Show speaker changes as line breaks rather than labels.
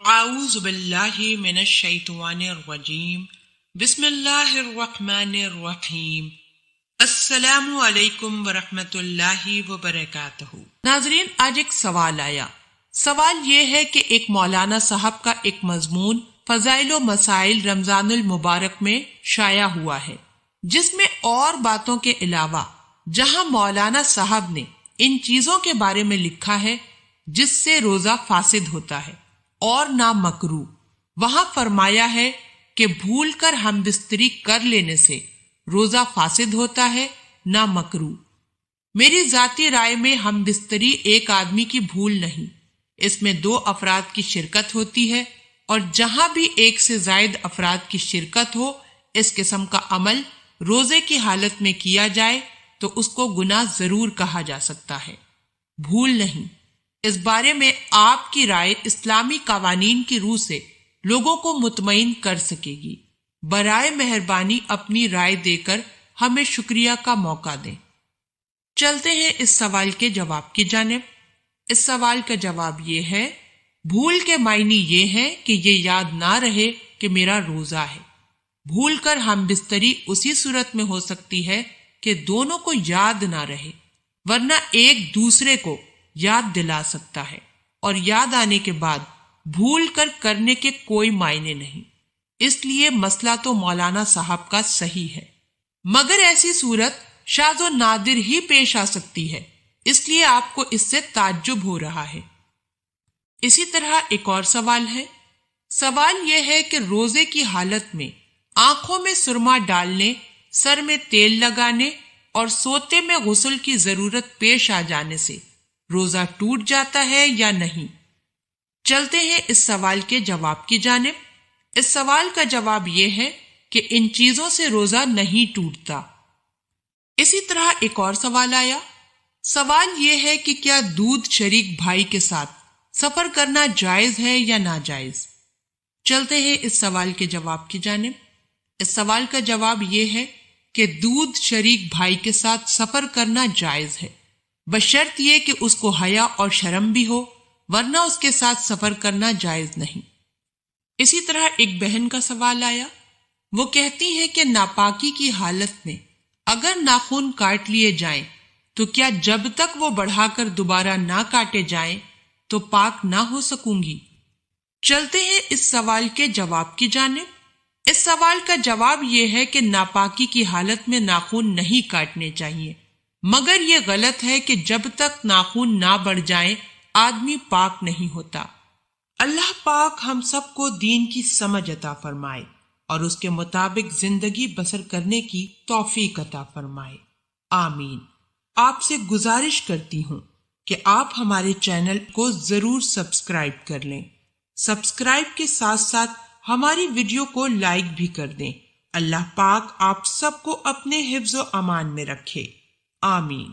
اعوذ باللہ من الشیطان الرجیم بسم اللہ الرحمن الرحیم السلام علیکم ورحمۃ اللہ وبرکاتہ۔
ناظرین، آج ایک سوال آیا۔ سوال یہ ہے کہ ایک مولانا صاحب کا ایک مضمون فضائل و مسائل رمضان المبارک میں شائع ہوا ہے، جس میں اور باتوں کے علاوہ جہاں مولانا صاحب نے ان چیزوں کے بارے میں لکھا ہے جس سے روزہ فاسد ہوتا ہے اور نہ مکروہ، وہاں فرمایا ہے کہ بھول کر ہم بستری کر لینے سے روزہ فاسد ہوتا ہے نہ مکروہ۔ میری ذاتی رائے میں ہم بستری ایک آدمی کی بھول نہیں، اس میں 2 افراد کی شرکت ہوتی ہے، اور جہاں بھی ایک سے زائد افراد کی شرکت ہو، اس قسم کا عمل روزے کی حالت میں کیا جائے تو اس کو گناہ ضرور کہا جا سکتا ہے، بھول نہیں۔ اس بارے میں آپ کی رائے اسلامی قوانین کی روح سے لوگوں کو مطمئن کر سکے گی۔ برائے مہربانی اپنی رائے دے کر ہمیں شکریہ کا موقع دیں۔ چلتے ہیں اس سوال کے جواب کی جانب۔ اس سوال کا جواب یہ ہے، بھول کے معنی یہ ہے کہ یہ یاد نہ رہے کہ میرا روزہ ہے۔ بھول کر ہم بستری اسی صورت میں ہو سکتی ہے کہ دونوں کو یاد نہ رہے، ورنہ ایک دوسرے کو یاد دلا سکتا ہے، اور یاد آنے کے بعد بھول کر کرنے کے کوئی معنی نہیں۔ اس لیے مسئلہ تو مولانا صاحب کا صحیح ہے، مگر ایسی صورت شاذ و نادر ہی پیش آ سکتی ہے، اس لیے آپ کو اس سے تعجب ہو رہا ہے۔ اسی طرح ایک اور سوال ہے۔ سوال یہ ہے کہ روزے کی حالت میں آنکھوں میں سرما ڈالنے، سر میں تیل لگانے اور سوتے میں غسل کی ضرورت پیش آ جانے سے روزہ ٹوٹ جاتا ہے یا نہیں؟ چلتے ہیں اس سوال کے جواب کی جانب۔ اس سوال کا جواب یہ ہے کہ ان چیزوں سے روزہ نہیں ٹوٹتا۔ اسی طرح ایک اور سوال آیا۔ سوال یہ ہے کہ کیا دودھ شریک بھائی کے ساتھ سفر کرنا جائز ہے یا ناجائز؟ چلتے ہیں اس سوال کے جواب کی جانب۔ اس سوال کا جواب یہ ہے کہ دودھ شریک بھائی کے ساتھ سفر کرنا جائز ہے، بشرط یہ کہ اس کو حیا اور شرم بھی ہو، ورنہ اس کے ساتھ سفر کرنا جائز نہیں۔ اسی طرح ایک بہن کا سوال آیا۔ وہ کہتی ہیں کہ ناپاکی کی حالت میں اگر ناخن کاٹ لیے جائیں تو کیا جب تک وہ بڑھا کر دوبارہ نہ کاٹے جائیں تو پاک نہ ہو سکوں گی؟ چلتے ہیں اس سوال کے جواب کی جانب۔ اس سوال کا جواب یہ ہے کہ ناپاکی کی حالت میں ناخن نہیں کاٹنے چاہیے، مگر یہ غلط ہے کہ جب تک ناخن نہ بڑھ جائیں آدمی پاک نہیں ہوتا۔ اللہ پاک ہم سب کو دین کی سمجھ عطا فرمائے اور اس کے مطابق زندگی بسر کرنے کی توفیق عطا فرمائے، آمین۔ آپ سے گزارش کرتی ہوں کہ آپ ہمارے چینل کو ضرور سبسکرائب کر لیں۔ سبسکرائب کے ساتھ ساتھ ہماری ویڈیو کو لائک بھی کر دیں۔ اللہ پاک آپ سب کو اپنے حفظ و امان میں رکھے، آمین۔